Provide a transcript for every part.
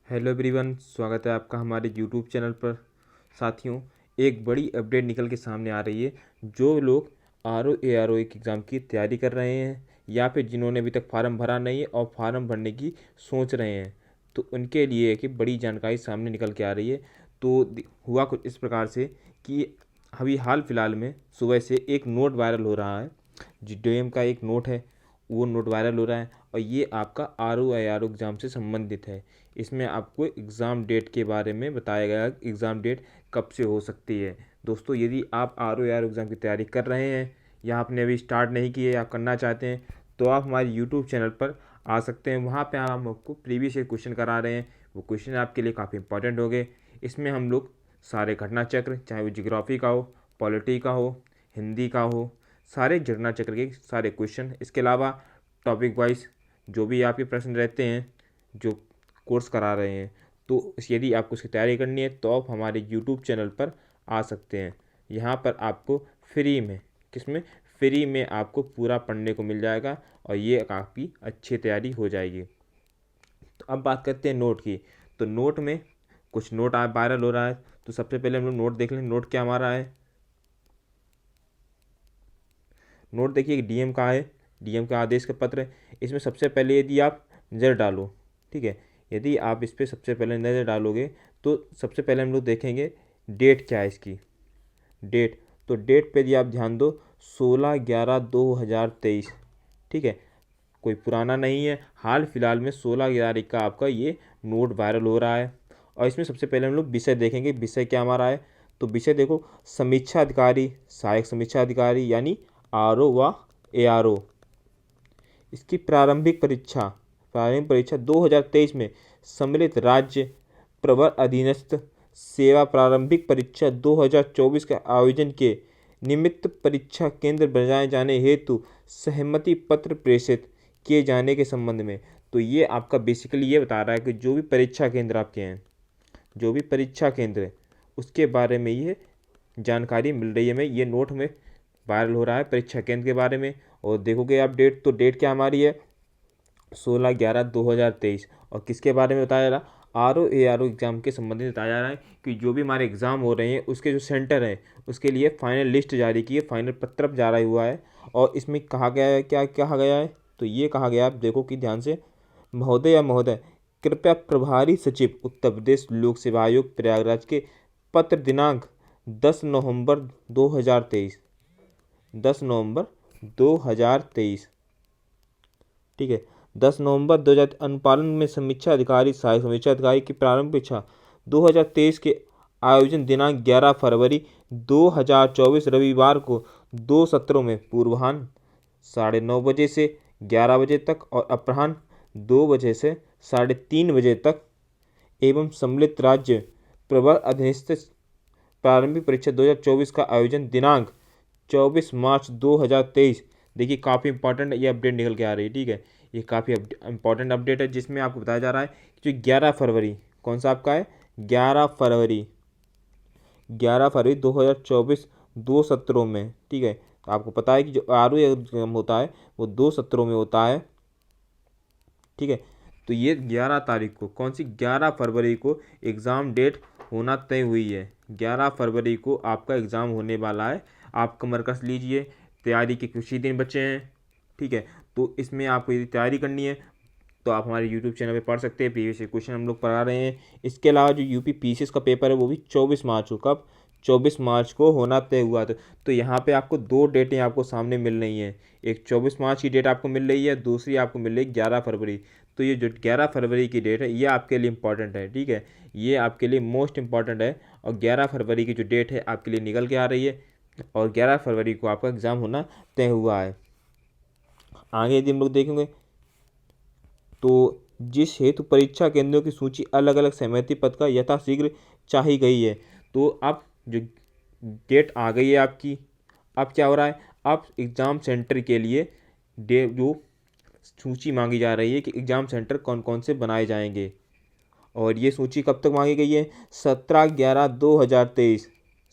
Hello everyone, स्वागत है आपका हमारे यूट्यूब चैनल पर। साथियों, एक बड़ी अपडेट निकल के सामने आ रही है। जो लोग आर ओ के एग्ज़ाम की तैयारी कर रहे हैं या फिर जिन्होंने अभी तक फार्म भरा नहीं है और फार्म भरने की सोच रहे हैं, तो उनके लिए एक बड़ी जानकारी सामने निकल के आ रही है। तो हुआ कुछ इस प्रकार से कि अभी हाल फिलहाल में सुबह से एक नोट वायरल हो रहा है। जी डीएम का एक नोट है, वो नोट वायरल हो रहा है और ये आपका आर ओ एग्ज़ाम से संबंधित है। इसमें आपको एग्ज़ाम डेट के बारे में बताया गया है, एग्ज़ाम डेट कब से हो सकती है। दोस्तों, यदि आप आर ओ एग्ज़ाम की तैयारी कर रहे हैं या आपने अभी स्टार्ट नहीं की है, आप करना चाहते हैं, तो आप हमारे यूट्यूब चैनल पर आ सकते हैं। वहाँ पे हम आपको प्रीवियस ईयर क्वेश्चन करा रहे हैं। वो क्वेश्चन आपके लिए काफ़ी इंपॉर्टेंट हो गए। इसमें हम लोग सारे घटना चक्र, चाहे वो जियोग्राफी का हो, पॉलिटी का हो, हिंदी का हो, सारे घटना चक्र के सारे क्वेश्चन, इसके अलावा टॉपिक वाइज जो भी आपके प्रश्न रहते हैं जो कोर्स करा रहे हैं, तो यदि आपको उसकी तैयारी करनी है तो आप हमारे यूट्यूब चैनल पर आ सकते हैं। यहाँ पर आपको फ्री में, किसमें, फ्री में आपको पूरा पढ़ने को मिल जाएगा और ये काफ़ी अच्छी तैयारी हो जाएगी। तो अब बात करते हैं नोट की। तो नोट में कुछ नोट वायरल हो रहा है, तो सबसे पहले हम लोग नोट देख लें। नोट क्या हमारा है? नोट देखिए डीएम का है, डीएम का आदेश का पत्र है। इसमें सबसे पहले यदि आप नज़र डालो, ठीक है, यदि आप इस पर सबसे पहले नज़र डालोगे तो सबसे पहले हम लोग देखेंगे डेट क्या है इसकी। डेट, तो डेट पे यदि आप ध्यान दो, 16/11/2023, ठीक है, कोई पुराना नहीं है, हाल फिलहाल में 16/11 का आपका ये नोट वायरल हो रहा है। और इसमें सबसे पहले हम लोग विषय देखेंगे, विषय क्या हमारा है। तो विषय देखो, समीक्षा अधिकारी, सहायक समीक्षा अधिकारी यानी आर ओ व ए आर ओ। इसकी प्रारंभिक परीक्षा 2023 में सम्मिलित राज्य प्रवर अधीनस्थ सेवा प्रारंभिक परीक्षा 2024 के आयोजन के निमित्त परीक्षा केंद्र बनाए जाने हेतु सहमति पत्र प्रेषित किए जाने के संबंध में। तो ये आपका बेसिकली ये बता रहा है कि जो भी परीक्षा केंद्र आपके हैं, जो भी परीक्षा केंद्र है, उसके बारे में ये जानकारी मिल रही है। हमें ये नोट में वायरल हो रहा है परीक्षा केंद्र के बारे में। और देखोगे आप डेट, तो डेट क्या हमारी है? 16/11/2023। और किसके बारे में बताया जा रहा? आर ओ एग्ज़ाम के संबंधित बताया जा रहा है कि जो भी हमारे एग्ज़ाम हो रहे हैं उसके जो सेंटर हैं उसके लिए फाइनल लिस्ट जारी की है, फाइनल पत्रक जारी हुआ है। और इसमें कहा गया है, क्या कहा गया है? तो ये कहा गया, आप देखो कि ध्यान से, महोदय या महोदय, कृपया प्रभारी सचिव उत्तर प्रदेश लोक सेवा आयोग प्रयागराज के पत्र दिनांक 10 नवंबर 2023, 10 नवंबर 2023, ठीक है, 10 नवंबर 2000 अनुपालन में समीक्षा अधिकारी, सहायक समीक्षा अधिकारी की प्रारंभिक परीक्षा 2023 के आयोजन दिनांक 11 फरवरी 2024 रविवार को 2 सत्रों में पूर्वाह्न 9:30 से 11 बजे तक और अपराह्न 2 बजे से 3:30 बजे तक एवं सम्मिलित राज्य प्रवर अधीनस्थ प्रारंभिक परीक्षा 2024 का आयोजन दिनांक 24 मार्च 2023। देखिए काफ़ी इंपॉर्टेंट ये अपडेट निकल के आ रही है, ठीक है। ये काफ़ी इंपॉर्टेंट अपडेट है जिसमें आपको बताया जा रहा है कि जो 11 फरवरी, कौन सा आपका है? 11 फरवरी 2024 2 सत्रों में, ठीक है। तो आपको पता है कि जो आर ओ एग्जाम होता है वो 2 सत्रों में होता है, ठीक है। तो ये 11 तारीख को, कौन सी? 11 फरवरी को एग्ज़ाम डेट होना तय हुई है। 11 फरवरी को आपका एग्ज़ाम होने वाला है। आप कमर कस लीजिए, तैयारी के कुछ ही दिन बचे हैं, ठीक है। तो इसमें आपको यदि तैयारी करनी है तो आप हमारे यूट्यूब चैनल पे पढ़ सकते हैं। प्रीवियस क्वेश्चन हम लोग पढ़ा रहे हैं। इसके अलावा जो यूपी पीसीएस का पेपर है वो भी 24 मार्च को, कब? 24 मार्च को होना तय हुआ था। तो यहाँ पे आपको दो डेटें आपको सामने मिल रही हैं। एक 24 मार्च की डेट आपको मिल रही है, दूसरी आपको मिल रही है 11 फरवरी। तो ये जो 11 फरवरी की डेट है ये आपके लिए इंपॉर्टेंट है, ठीक है। ये आपके लिए मोस्ट इंपॉर्टेंट है। और 11 फरवरी की जो डेट है आपके लिए निकल के आ रही है और 11 फरवरी को आपका एग्ज़ाम होना तय हुआ है। आगे यदि हम लोग देखेंगे तो जिस हेतु परीक्षा केंद्रों की सूची अलग अलग सहमति पत्र का यथाशीघ्र चाही गई है। तो अब जो डेट आ गई है आपकी, अब क्या हो रहा है? अब एग्ज़ाम सेंटर के लिए जो सूची मांगी जा रही है कि एग्ज़ाम सेंटर कौन कौन से बनाए जाएंगे। और ये सूची कब तक मांगी गई है? 17/11/2023,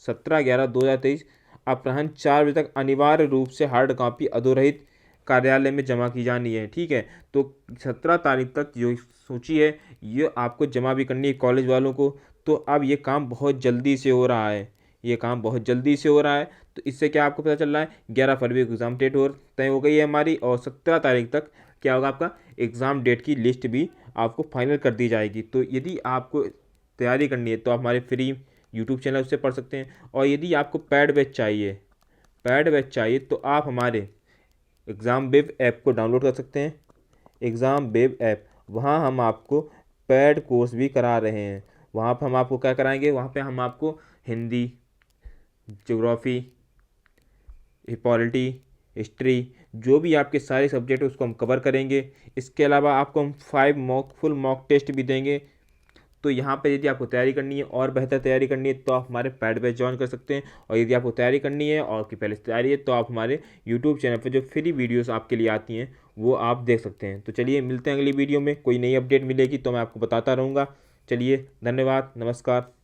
17/11/2023 अपराह्न 4 बजे तक अनिवार्य रूप से हार्ड कॉपी अधोरहित कार्यालय में जमा की जानी है। ठीक है, तो 17 तारीख तक जो सूची है ये आपको जमा भी करनी है कॉलेज वालों को। तो अब ये काम बहुत जल्दी से हो रहा है, ये काम बहुत जल्दी से हो रहा है। तो इससे क्या आपको पता चल रहा है, 11 फरवरी को एग्ज़ाम डेट और तय हो गई है हमारी, और 17 तारीख तक क्या होगा, आपका एग्ज़ाम डेट की लिस्ट भी आपको फाइनल कर दी जाएगी। तो यदि आपको तैयारी करनी है तो आप हमारे फ्री यूट्यूब चैनल उससे पढ़ सकते हैं। और यदि आपको पैड बैच चाहिए तो आप हमारे एग्ज़ाम वेब ऐप को डाउनलोड कर सकते हैं। एग्ज़ाम वेब ऐप, वहाँ हम आपको पैड कोर्स भी करा रहे हैं। वहाँ पर हम आपको क्या कराएंगे, वहाँ पे हम आपको हिंदी, ज्योग्राफी, पॉलिटी, हिस्ट्री, जो भी आपके सारे सब्जेक्ट उसको हम कवर करेंगे। इसके अलावा आपको हम 5 फुल मॉक टेस्ट भी देंगे। तो यहाँ पे यदि आपको तैयारी करनी है और बेहतर तैयारी करनी है तो आप हमारे पैड बैच ज्वाइन कर सकते हैं। और यदि आपको तैयारी करनी है और की पहले से तैयारी है तो आप हमारे यूट्यूब चैनल पर जो फ्री वीडियोस आपके लिए आती हैं वो आप देख सकते हैं। तो चलिए मिलते हैं अगली वीडियो में, कोई नई अपडेट मिलेगी तो मैं आपको बताता रहूँगा। चलिए, धन्यवाद, नमस्कार।